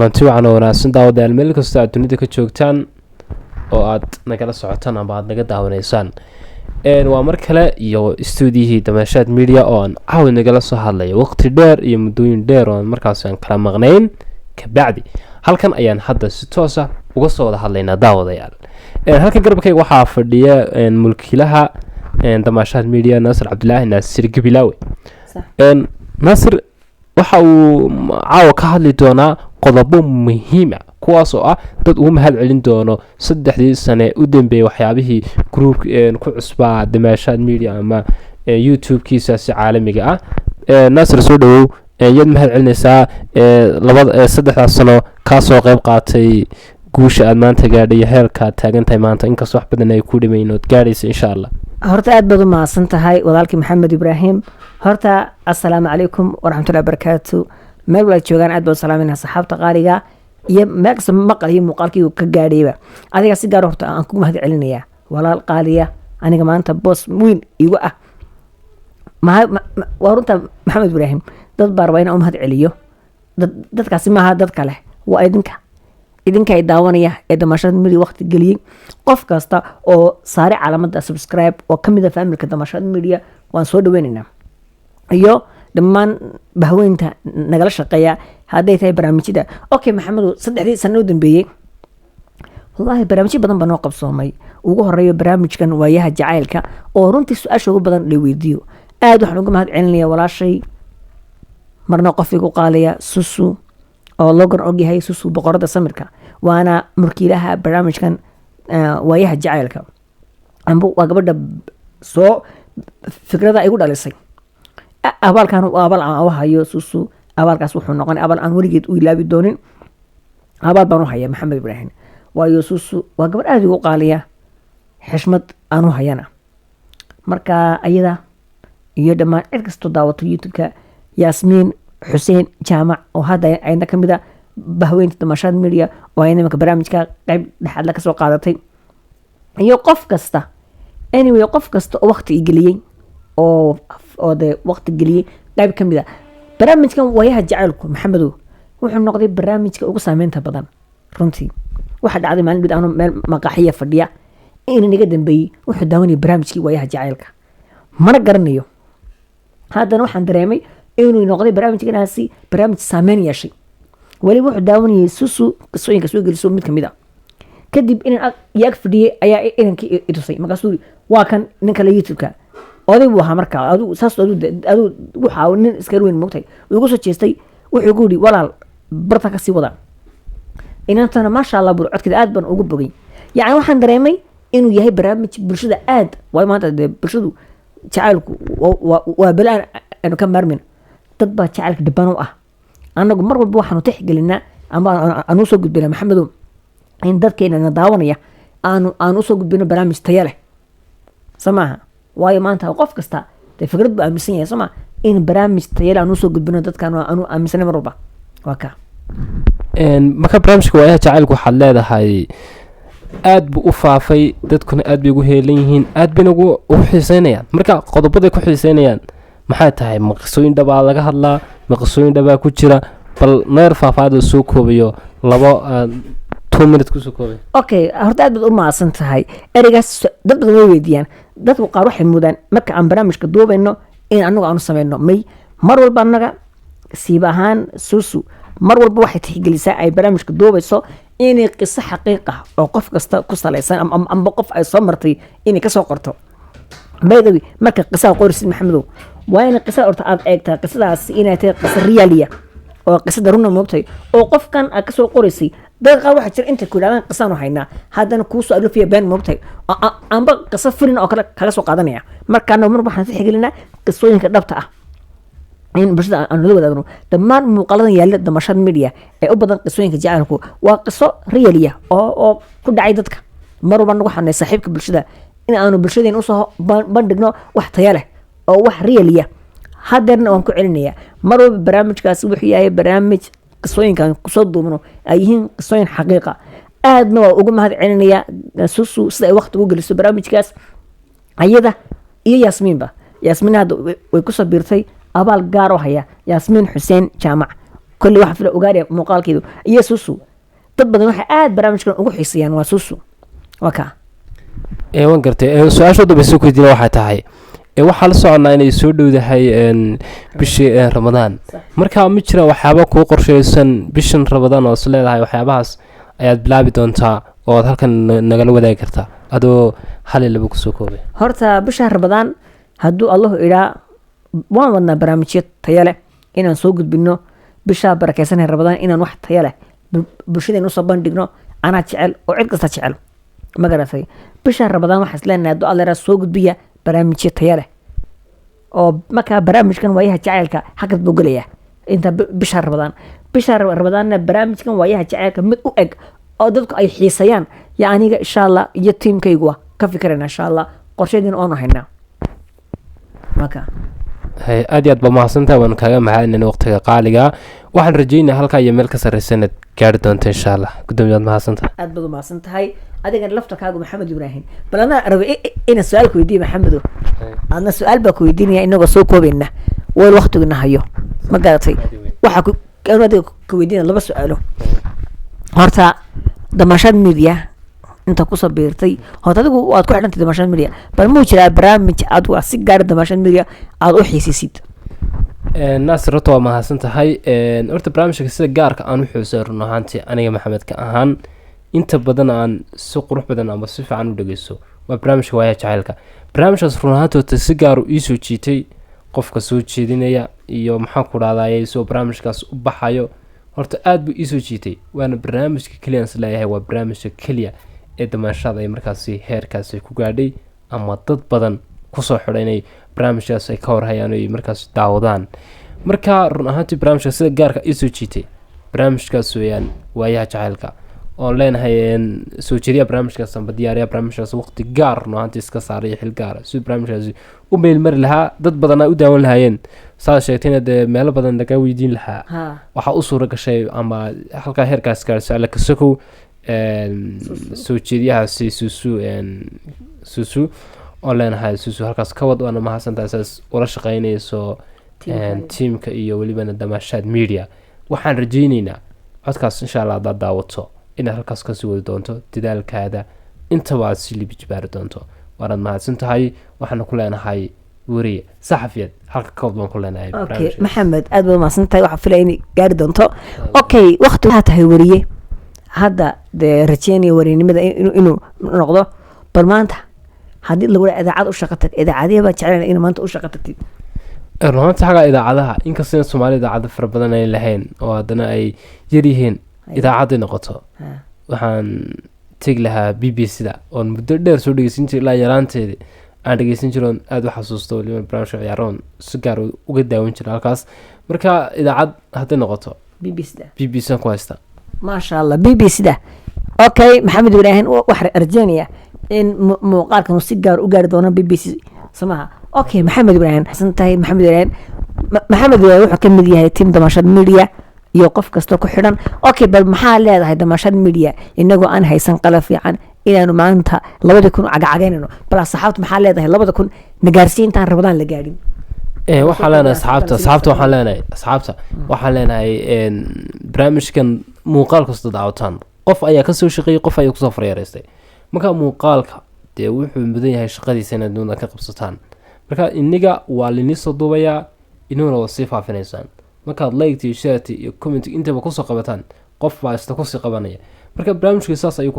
maanti waxaan wanaagsan daawadayaal meel kasta aad dunida ka joogtaan oo aad nagala socotaan ama aad naga daawanaysaan waa mar kale iyo stuudiyihii Damashaad Media oo aan caawa nagala soo hadlayo waqti dheer iyo muddooyin dheer oo markaas aan kala maqnayn ka bacdi halkan ayaan hadda si toos ah uga soo wada hadlaynaa daawadayaal halkan garabkayga waxaa fadhiya mulkiilaha Damashaad Media Nasir Cabdullaahi Nasir Gabilaawe Nasir waxa uu caawa ka hadli doonaa qodobo muhiim ah kuwaas oo ah dad ugu mahad celin doono 3 sano u dambeeyay waxyaabihii group ku cusbaa Damashaad Media ama YouTube kiisa si caalamiga ah Nasir soo dhawow yad mahad celinaysaa 3 sano ka soo qayb qaatay guusha aad maanta gaadhay heerka taagantahay maanta in kasta wax badan ay ku dhimayno gaaraysa insha Allah horta aad baad u mahadsan tahay walaalkii Maxamed Ibrahim horta assalaamu calaykum waraxmatullaahi wabarakaatu meel wada joogaan aad baad salaaminaa saxaabta qaaliga iyo meeqsa maqal iyo muuqaalkii ka gaadhayba adiga si gaar horta aan kugu mahad celinayaa walaal qaaliya aniga maanta boss weyn igu ah waa runta Maxamed Ibrahim dad baar waa inaan u mahad celiyo dadkaasi maaha dad kale waa idinka ay daawanaya ee Damashaad Media waqti geliyay qof kasta oo saare calaamada subscribe oo kamid ah familka Damashaad Media waan soo dhaweynaynaa iyo dhammaan bahweynta nagala shaqeeya haday tahay barnaamijyada okay Maxamed 3 sano u dambeeyay wallahi barnaamijyo badan baan oo qabsoomay ugu horeeyo barnaamijkan waayaha jacaylka oo runtii su'aasha ugu badan la weydiiyo aad waxaan uga mahad celinayaa walaashay marna qof igu qaaliya Susu oo logan ogyahay Susu boqorada samirka waana mulkiilaha barnaamijkan waayaha jacaylka ambu waa gabadha soo fikrada igu dhalisay abaalkan abaal aan hayo Susu abaalkaas wuxuu noqonay abaal aan weligeed u ilaabi doonin abaal baan u hayaa Maxamed Ibrahim waayo Susu waa gabadh aad ugu qaaliya xishmad aan u hayana marka ayada iyo dhammaan cid kasta daawato YouTube-ka Yasmin Hussein Jaamac oo hadda ayna kamid ah bahweynta Damashaad Media oo ayna marka barnaamijka qayb dhaxal la ka soo qaadatay iyo qof kasta anyway qof kasta oo waqti igeliyay oo de waqti geliyay qayb kamid ah barnaamijkan waayaha jacaylku Maxamedow wuxuu noqday barnaamijka ugu saameynta badan runtii waxa dhacday maalin mid aan meel maqaxiya fadhiya in aniga dambeeyay wuxuu daawanay barnaamijkii waayaha jacaylka mana garanayo haddana waxaan dareemay inuu noqday barnaamijkaasi barnaamij saameyn yeeshay wali wuxuu daawanayay Susu qisooyinka soo geliso mid kamid ah kadib inaan yaag fadhiyay ayaa inankii itusay markaasuu waa kan ninka la YouTube-ka oday buu ahaa markaa adu waxa nin iska weyn moogtay ugu soo jeestay wuxuu ku yiri walaal barta ka sii wada inantana ma sha Allah bur codkida aad baan ugu bogay yaani waxaan dareemay inuu yahay barnaamij bulshada aad way maanta bulshadu jacaylku waa balaan aanu ka maarmin dad baa jacaylka dhiban u ah anagu mar walba waxaanu tixgelinaa ama aanu soo gudbina Maxamedow in dadkeena daawanaya aanu soo gudbino barnaamij tayo leh samaha waayo maanta qof kasta fikrad baa aaminsan yahay sama in barnaamij tayo leh aanu soo gudbino dadkan aanu aaminsan mar walba waa ka marka barnaamijka waayaha jacaylku waxaad leedahay aad buu u faafay dadkuna aad bay ugu heelan yihiin aad bayna ugu xiiseynayaan marka qodobada ku xiiseynayaan maxay tahay maqsooyin dhaba laga hadlaa maqsooyin dhaba ku jira bal neer faafaada soo koobayo 2 minutes ku soo koobay okay horta aad baad u maasan tahay erigaas dad badan way weydiiyaan dadku qaar waxay mudaan marka aan barnaamijka duubayno in anagu aanu sameeyno may mar walba anaga siib ahaan Susu mar walba waxay tixgelisaa ay barnaamijka duubayso inay qiso xaqiiq ah oo qof kasta ku saleysan ama qof ay soo martay inay ka soo qorto baydawi marka qiso qorsid Maxamedow waa in qiso horta aad eegtaa qisadaas inay tahay qiso realiya oo qisada runa moogtay oo qofkan aad ka soo qoraysay dad qaar waxa jira inta ku dhaadan qisano haynaa haddana ku soo alufiya been moogtay amba qiso filin oo kale kaga soo qaadanaya marka mar waxaan tixgelinaa qisooyinka dhabta ah in bulshada aan la wadaagno dhammaan muuqaaladan yaalla Damashaad Media ee u badan qisooyinka jacaylku waa qiso realiya oo ku dhacay dadka mar walba waxaan saaxiibka bulshada in aanu bulshadeen u soo bandhigno wax tayo leh oo wax realiya haddana waan ku celinayaa mar walba barnaamijkaasi wuxuu yahay barnaamij qisooyinkan ku soo duubno ay yihiin qisooyin xaqiiqa aadna waa ugu mahad celinayaa Susu sida ay waqti ugu geliso barnaamijkaas ayada iyo Yasmin hadda way ku soo biirtay abaal gaar oo haya Yasmin Hussein Jaamac kulli waxa fila ogaanaya muuqaalkeedu iyo suusu dad badan waxay aad barnaamijkan ugu xiiseeyaan waa suusu waa kaa waan gartay su-aasha dambaysa ku weydiina waxay tahay waxaa la soconaa inay soo dhowdahay bishii ramadaan marka ma jira waxyaaba kuu qorshaysan bishan ramadaan oo is leedahay waxyaabahaas ayaad bilaabi doontaa oo aad halkan nagala wadaagi kartaa adoo hal iyo laba kusoo koobay horta bisha ramadaan hadduu allahu idhaa waan wadnaa barnaamijyo tayo leh inaan soo gudbino bishaa barakeysanay ramadaan inaan wax tayo leh bulshadeen usoo bandhigno anaa jecel oo cid kasta jecel ma garatay bisha ramadaan waxaa isleenahay hadduu alla idhaa soo gudbiya barnaamijyo tayo leh oo markaa barnaamijkan waayaha jacaylka xagad buu gelayaa inta bisha ramadaanna barnaamijkan waayaha jacaylka mid u eg oo dadku ay xiisayaan ya aniga insha allah iyo tiimkaygu waa ka fikirayna insha allah qorshadiina oonu haynaa marka aad iyo aad baa mahadsantahay waan kaaga mahadinayna waqtiga qaaliga waxaan rajeynaya halkaa iyo meel ka sarreysanad gaari doonta insha allah gudoomiye waad mahadsantahay aad baad u mahadsan tahay adigana laftarkaagu maxamed ibraahim bal anaa rabo inaan su-aal ku weydiiye maxamedo adna su-aal baa ku weydiinaya inagoo soo koobayna weel waqtigina hayo ma garatay waxaa adiga ka weydiinaya laba su-aalo horta damashaad media inta kusoo biirtay horta adigu waad ku xidhantay damashaad media bal muu jiraa barnaamij adigu si gaara damashaad media aada u xiisisid naasir horta waa mahadsan tahay horta barnaamijka sida gaarka aan u xuusay run ahaantii aniga maxamedka ahaan inta badan aan si qurux badan ama si fiican u dhegeysto waa barnaamijka waayaha jacaylka barnaamijkaas run ahaantii horta si gaaru iisoo jiitay qofka soo jeedinaya iyo maxaan ku dhahdaye soo barnaamijkaas u baxayo horta aad buu iisoo jiitay waana barnaamijka keliya is leeyahay waa barnaamijka keliya ee damaashada ay markaasi heerkaasi ku gaadhay ama dad badan kusoo xidha inay barnaamijkaas ay ka warhayaan ay markaas daawadaan marka run ahaantii barnaamijka sida gaarka iisoo jiitay barnaamijkaas weeyaan waayaha jacaylka oon leenahay soo jeediya barnaamijkaas amba diyaariya barnaamijkaas waqti gaar run ahaantii iska saaray xil gaara si barnaamijkaasi u meelmari lahaa dad badan ay u daawan lahaayeen saad sheegtayna dee meelo badan laga weydiin lahaa waxaa u suura gashay ama halkaa heerkaas gaarsa alla kasokow soo jeediyahaasi suusu oon leenahay suusu halkaas ka wad waana mahadsantahay saas ula shaqeynayso tiimka iyo welibana damashaad media waxaan rajeyneynaa codkaas insha allah haddaad daawato inaad halkaas kasii wadi doonto dadaalkaada intaba aad si libi jibaari doonto waanaad mahadsan tahay waxaana ku leenahay weriye saxafiyad halka kawad baan ku leenahay okay maxamed aad baad mahadsan tahay waxaa filaya inay gaari doonto okay waqti waxaa tahay weriye hadda dee rajeynaya weriynimada inuu noqdo bal maanta haddii lagu dhaa idaacad u shaqo tag idaacadihi baa jeclayna ina maanta u shaqo tagtid runaanta xagaa idaacadaha inkastana soomaalida idaacada fara badan ay lahayn oo haddana ay yaryihiin idaacaday noqoto waxaan tegi lahaa b b c da oon muddo dheer soo dhegeysan jiray ilaa yaraanteedii aan dhegeysan jiroon aada u xasuusto waliba barnaamijka ciyaaroon si gaar uga daawan jira halkaas marka idaacad hadday noqoto b b c da b b c ku haysta maasha allah b b c da okay maxamed ibraahim waxaa rajeynaya in muuqaalkan uu si gaar u gaari doono b b c samaha okay maxamed ibraahim xasan tahay maxamed ibraahim wuxuu ka mid yahay tiim damashaad media iyo qof kastoo ku xidhan okay bal maxaa leedahay damashaad media inagoo aan haysan qalab fiican inaanu maanta 2000 cagacagaynayno bal asxaabta maxaa leedahay 2000 nagaarsiin intaan rabadaan la gaadhin waxaan leenahay asxaabta waxaan leenahay barnaamijkan muuqaal kasta daawataan qof ayaa kasoo shaqeeyay qof ayaa kusoo faryareystay marka muuqaalka dee wuxuu mudan yahay shaqadiisa inaad doonta ka qabsataan marka iniga waa linisoo duubayaa inuuna waa sii faafinaysaan markaad like iyo share iyo comment intaba kusoo qabataan qof baa isla kusii qabanaya marka barnaamijka saas ayuu ku